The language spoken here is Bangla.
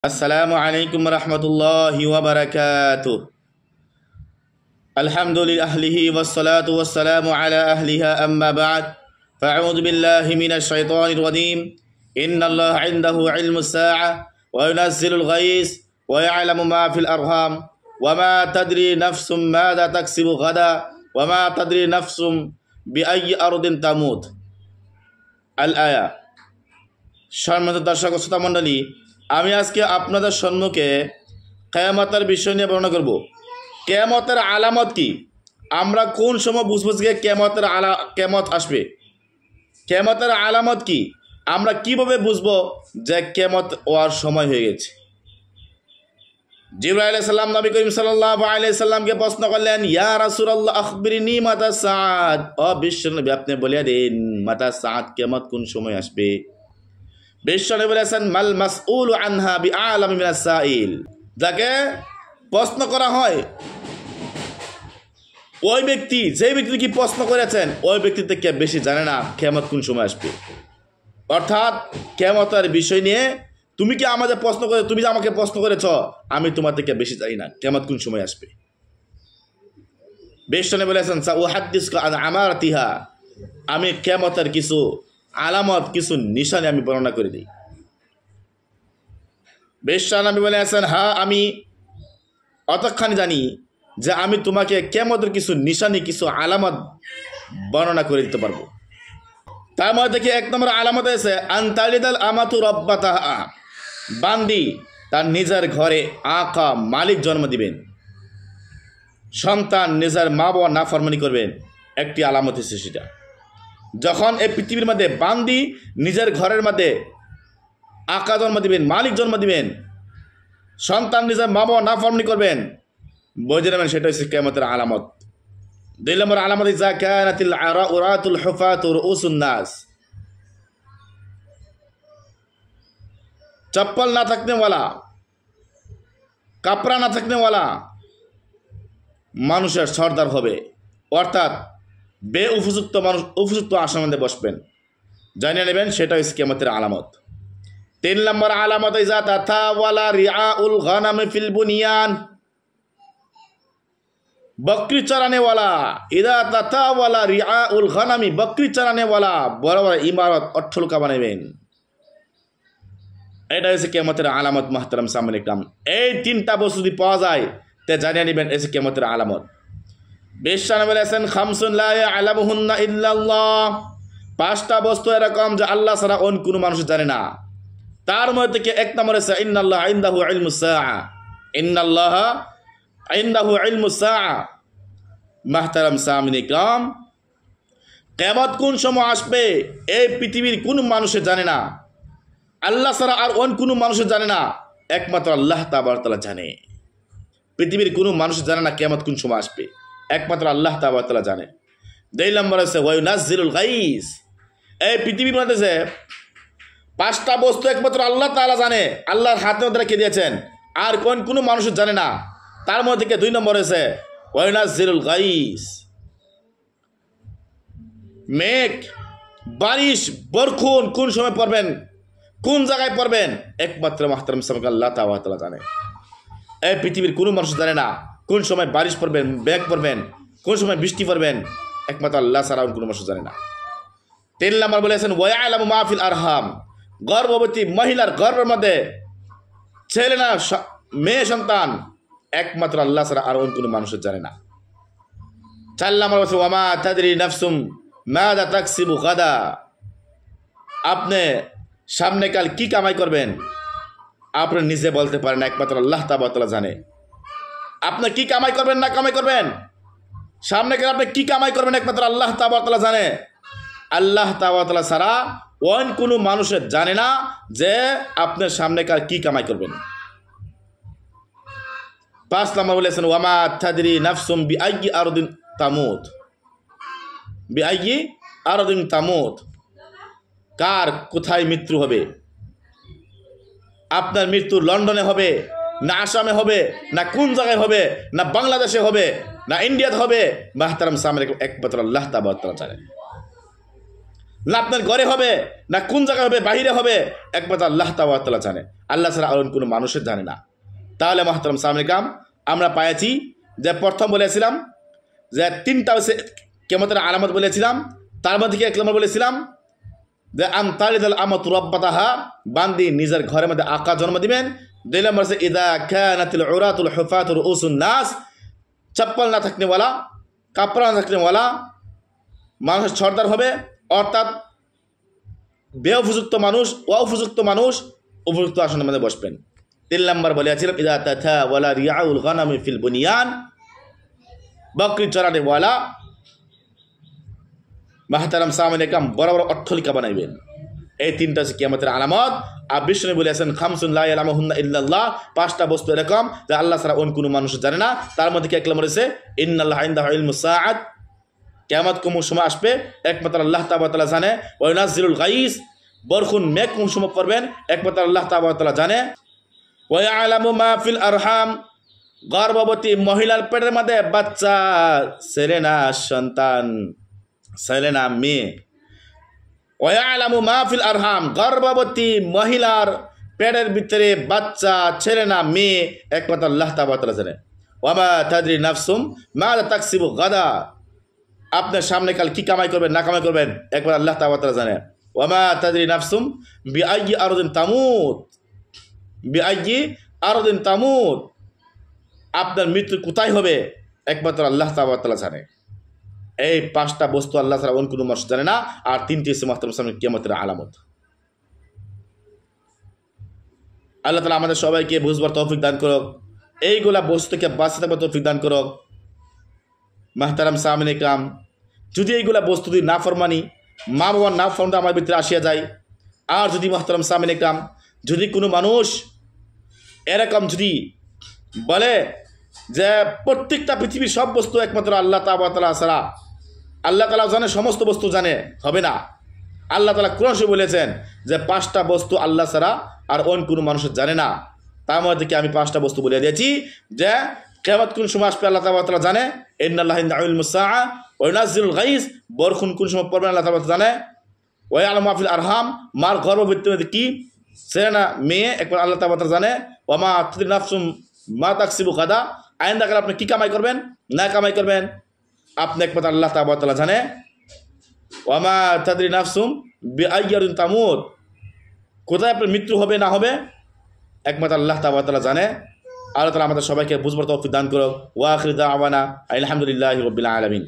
আসসালামু আলাইকুম রহমতুল্লাহি ওয়া বারাকাতুহু আলহামদুলিল্লাহি আহলিহি ওয়াসসালাতু ওয়াসসালামু আলা আহলিহা আম্মা বা'দ ফাআউযু বিল্লাহি মিনাশ শাইতানির রাজীম ইন্নাল্লাহা ইনদাহু ইলমুস সাআ ওয়া ইউনাজ্জিলুল গায়স ওয়া ইয়া'লামু মা ফিল আরহাম ওয়া মা তাদরি নাফসুম মাযা তাকসিবু গাদা ওয়া মা তাদরি নাফসুম বিআইয়ি আরদিন তামুত। আল আয়া। সম্মানিত দর্শক ও শ্রোতা মণ্ডলী, আমি আজকে আপনাদের সম্মুখে কিয়ামতের বিষয় নিয়ে বর্ণনা করব। কিয়ামতের আলামত কি, আমরা কোন সময় বুঝবো যে কিয়ামত আসবে, কিয়ামতের আলামত কি, আমরা কিভাবে বুঝবো যে কিয়ামত হওয়ার সময় হয়ে গেছে। জিবরাইল আলাইহিস সালাম নবী করিম সাল্লাল্লাহু আলাইহি সাল্লামকে প্রশ্ন করলেন, ইয়া রাসূলুল্লাহ আখবিরনি মাতা সাআত, ও বিশ্বনবী আপনি বলে দিন মাতা সাআত, কিয়ামত কোন সময় আসবে। বিশ্বনবী বলেছেন, মাল মাসউলু আনহা বিআলামি মিনাস সাইল, যাকে প্রশ্ন করা হয় ওই ব্যক্তি, যে ব্যক্তি কি প্রশ্ন করেছেন ওই ব্যক্তি থেকে বেশি জানে না কিয়ামত কোন সময় আসবে। অর্থাৎ কিয়ামতের বিষয় নিয়ে তুমি কি আমাদের প্রশ্ন করে, তুমি যে আমাকে প্রশ্ন করেছ, আমি তোমার থেকে বেশি জানি না কিয়ামত কোন সময় আসবে। বিশ্বনবী বলেছেন, সাউহাদ্দিসুকা আন আমারাতিহা, আমি কিয়ামতের কিছু আলামত, কিছু নিশানি আমি বর্ণনা করে দিই। বিশ্বনবী বলেছেন, হ্যাঁ আমি অতখানি জানি যে আমি তোমাকে কিয়ামতের কিছু নিশানি, কিছু আলামত বর্ণনা করে দিতে পারবো। তার মধ্যে থেকে এক নম্বর আলামত আছে আনতালিদাল আমাতু রব্বাতাহা, বান্দি তার নিজের ঘরে আকা মালিক জন্ম দিবেন, সন্তান নিজের মা বাবা নাফরমানি করবেন, একটি আলামত আছে সেটা। যখন এই পৃথিবীর মধ্যে বান্দি নিজের ঘরের মধ্যে আকা জন্ম দিবেন, মালিক জন্ম দিবেন, সন্তান নিজের মা বাবা নাফরমানি করবেন, বুঝে নেবেন সেটা হচ্ছে কিয়ামতের আলামত। দুই নম্বর আলামত, ইযা কানাতিল আরাতুল হুফাতু রুউসুন নাস, চপ্পল না থাকনে ওয়ালা, কাপড়া না থাকনে ওয়ালা মানুষের সর্দার হবে, অর্থাৎ বে উপযুক্ত মানুষ উপযুক্ত আসনের মধ্যে বসবেন, জানিয়ে নেবেন সেটা হচ্ছে কিয়ামতের আলামত। তিন নম্বর আলামত, ইযা তাতাওয়ালা রিআউল গানামি ফিল বুনিয়ান, বকরি চরানেওয়ালা, ইদা তাতাওয়ালা রিআউল গানামি, বকরি চরানেওয়ালা বড় বড় ইমারত অট্টালিকা বানাবেন, এটা হচ্ছে কিয়ামতের আলামত। মুহতারাম সামনে ইকরাম, এই তিনটা বস্তু যদি পাওয়া যায় তে জানিয়ে নেবেন এসে কিয়ামতের আলামত। বিশ্বনবী বলেছেন, খামসুন লা ইয়ালামুহুন্না ইল্লাল্লাহ, পাঁচটা বস্তু এরকম যে আল্লাহ ছাড়া অন্য কোনো মানুষ জানে না। তার মধ্যে থেকে এক নম্বর আছে ইন্নাল্লাহ ইনদাহু ইলমুস সাআ, ইন্নাল্লাহ ইনদাহু ইলমুস সাআ। মুহতারাম সামনে ইকরাম, কিয়ামত কোন সময় আসবে এই পৃথিবীর কোনো মানুষ জানে না, আল্লাহ ছাড়া আর অন্য কোনো মানুষ জানে না, একমাত্র আল্লাহ তাবারক তাআলা জানে। পৃথিবীর কোনো মানুষ জানে না কিয়ামত কোন সময় আসবে, একমাত্র আল্লাহ তাবারক তাআলা জানে। দুই নম্বর আছে ওয়া ইউনাজ্জিলুল গায়স, এই পৃথিবীর মধ্যে যে পাঁচটা বস্তু একমাত্র আল্লাহ তাআলা জানে, আল্লাহর হাতে মধ্যে রেখে দিয়েছেন, আর কোনো মানুষ জানে না। তার মধ্যে থেকে দুই নম্বর আছে ওয়া ইউনাজ্জিলুল গায়স, মেঘ, বারিশ, বরখুন কোন সময় পড়বেন, কোন জায়গায় পড়বেন, একমাত্র মুহতারাম সামনে আল্লাহ তাআলা জানে। এই পৃথিবীর কোনো মানুষ জানে না কোন সময় বারিশ পড়বেন, মেঘ পড়বেন, কোন সময় বৃষ্টি পড়বেন, একমাত্র আল্লাহ ছাড়া কোনো মানুষ জানে না। তিন নম্বর বলেছেন ওয়া ইয়ালামু মা ফিল আরহাম, গর্ভবতী মহিলার গর্ভের মধ্যে ছেলে না মেয়ে সন্তান, একমাত্র আল্লাহ ছাড়া আর অন্য কোনো মানুষ জানে না। চার নম্বর বলছে ওয়া মা তাদরি নাফসুম মাযা তাকসিবু গাদা, আপনি সামনে কাল কি কামাই করবেন আপনি নিজে বলতে পারেন, একমাত্র আল্লাহ তাবারক তাআলা জানে। আপনি কি কামাই করবেন না কামাই করবেন, সামনে কাল আপনি কি কামাই করবেন, একমাত্র আল্লাহ তাবারক তাআলা জানে। আল্লাহ তাবারক তাআলা ছাড়া অন্য কোনো মানুষের জানে না যে আপনি সামনে কাল কি কামাই করবেন। পাঁচ নম্বর বলেছেন ওয়া মা তাদরি নাফসুম বিআইয়ি আরদিন তামুত, বিআইয়ি আরদিন তামুত, কার কোথায় মৃত্যু হবে। আপনার মৃত্যু লন্ডনে হবে না আসামে হবে না কোন জায়গায় হবে, না বাংলাদেশে হবে না ইন্ডিয়াতে হবে, মুহতারাম সামনে একমাত্র আল্লাহ তাবারক তাআলা জানে। না আপনার ঘরে হবে, না কোন জায়গায় হবে, বাহিরে হবে, একমাত্র আল্লাহ তাআলা জানে। আল্লাহ ছাড়া আর কোনো মানুষের জানে না। তাহলে মুহতারাম সামনেকাম আমরা পাইছি যে প্রথম বলেছিলাম যে 3টা হচ্ছে কিয়ামতের আলামত বলেছিলাম। তার মধ্যে কি 1 নম্বর বলেছিলাম যে আমতালিদাল আমাতু রাব্বাতাহা, বান্দি নিজের ঘরের মধ্যে আকা জন্ম দিবেন। 2 নম্বর হচ্ছে ইদা কানাতিল উরাতুল হুফাতুর রুউসুন নাস, চপ্পল না থাকনেওয়ালা, কাপড় না থাকনেওয়ালা মানুষ সর্দার হবে, অর্থাৎ বেউপযুক্ত মানুষ, অউপযুক্ত মানুষ উপযুক্ত আসনের মধ্যে বসবেন। 3 নম্বর বলেছিলাম ইদা তাথা ওয়ালা রিয়াউল গানামি ফিল বুনিয়ান, বকরি চরানেওয়ালা মাহতারাম সামনেকাম বড় বড় অট্টালিকা বানাইবেন। এই 3টা হচ্ছে কিয়ামতের আলামত। আর বিষ্ণু বলেছেন খামসুন লা ইয়ালামুহুন্না ইল্লাল্লাহ, 5টা বস্তু এরকম যে আল্লাহ ছাড়া অন্য কোনো মানুষ জানে না। তার মধ্যে কি 1 নম্বর হচ্ছে ইন্নাল্লাহা ইনদাহু ইলমুস সাআত, কিয়ামত কোন সময় আসবে একমাত্র আল্লাহ তাআলা জানে। ওয়া ইউনাজ্জিলুল গাইস, বরখুন মেঘ কোন সময় পড়বেন একমাত্র আল্লাহ তাআলা জানে। ওয়া ইয়ালামু মা ফিল আরহাম, গর্ভবতী মহিলার পেটের মধ্যে বাচ্চা, ছেলে না সন্তান, ছেলে না মেয়ে। ওয়া ইয়ালামু মা ফিল আরহাম, গর্ভবতী মহিলার পেটের ভিতরে বাচ্চা, ছেলে না মেয়ে, একমাত্র আল্লাহ তাআলা জানে। ওয়া মা তাদরি নাফসুম মাযা তাকসিবু গাদা, আপনার সামনে কাল কি কামাই করবেন না কামাই করবেন একবার আল্লাহ তাআলা জানে। ওয়া মা তাদরি নাফসুম বিআইয়ি আরদিন তামুত, বিআইয়ি আরদিন তামুত, আপনার মৃত্যু কোথায় হবে একমাত্র আল্লাহ তাআলা জানে। এই 5টা বস্তু আল্লাহ ছাড়া অন্য কোনো মানুষ জানে না। আর 3টি হচ্ছে মুহতারাম সামনে কিয়ামতের আলামত। আল্লাহ তাআলা আমাদের সবাইকে বুঝবার তৌফিক দান করুক, এইগুলা বস্তু থেকে বাঁচতে থাকবার তৌফিক দান করুক। মুহতারাম সামনেকাম যদি এইগুলা বস্তু যদি না ফরমানি, মা বাবার না ফরমানি আমার ভিতরে আসিয়া যায়, আর যদি মুহতারাম সামনেকাম যদি কোনো মানুষ এরকম যদি বলে যে প্রত্যেকটা পৃথিবীর সব বস্তু একমাত্র আল্লাহ তাআলা ছাড়া, আল্লাহ তাআলা জানে, সমস্ত বস্তু জানে, হবে না। আল্লাহ তাআলা কোরআনে বলেছেন যে 5টা বস্তু আল্লাহ ছাড়া আর অন্য কোনো মানুষ জানে না। তার মধ্যে কি আমি 5টা বস্তু বলে দিয়েছি যে কিয়ামত কোন সময় আসবে আল্লাহ তাআলা জানে। ইন্নাল্লাহা ইনদাহু ইলমুস সাআ ওয়া ইউনাজ্জিলুল গাইস, বরখুন কোন সময় পড়বে আল্লাহ তাআলা জানে। ওয়া ইয়ালামু মা ফিল আরহাম, মার গর্ভভিতরে কি ছেলে না মেয়ে একবার আল্লাহ তাআলা জানে। ওয়া মা তাদরি নাফসুম মা তাকসিবু গাদা, আইন্দা কাল আপনি কি কামাই করবেন না কামাই করবেন আপনি একমাত্র আল্লাহ তাআলা জানে। ওয়া মা তাদরি নাফসুম বিআইয়ি আরদিন তামুত, কোথায় আপনার মৃত্যু হবে না হবে একমাত্র আল্লাহ তাআলা জানে। আল্লাহ তাআলা আমাদের সবাইকে বুঝবার তৌফিক দান করুক। ওয়া আখিরু দাওয়ানা আলহামদুলিল্লাহি রাব্বিল আলামিন।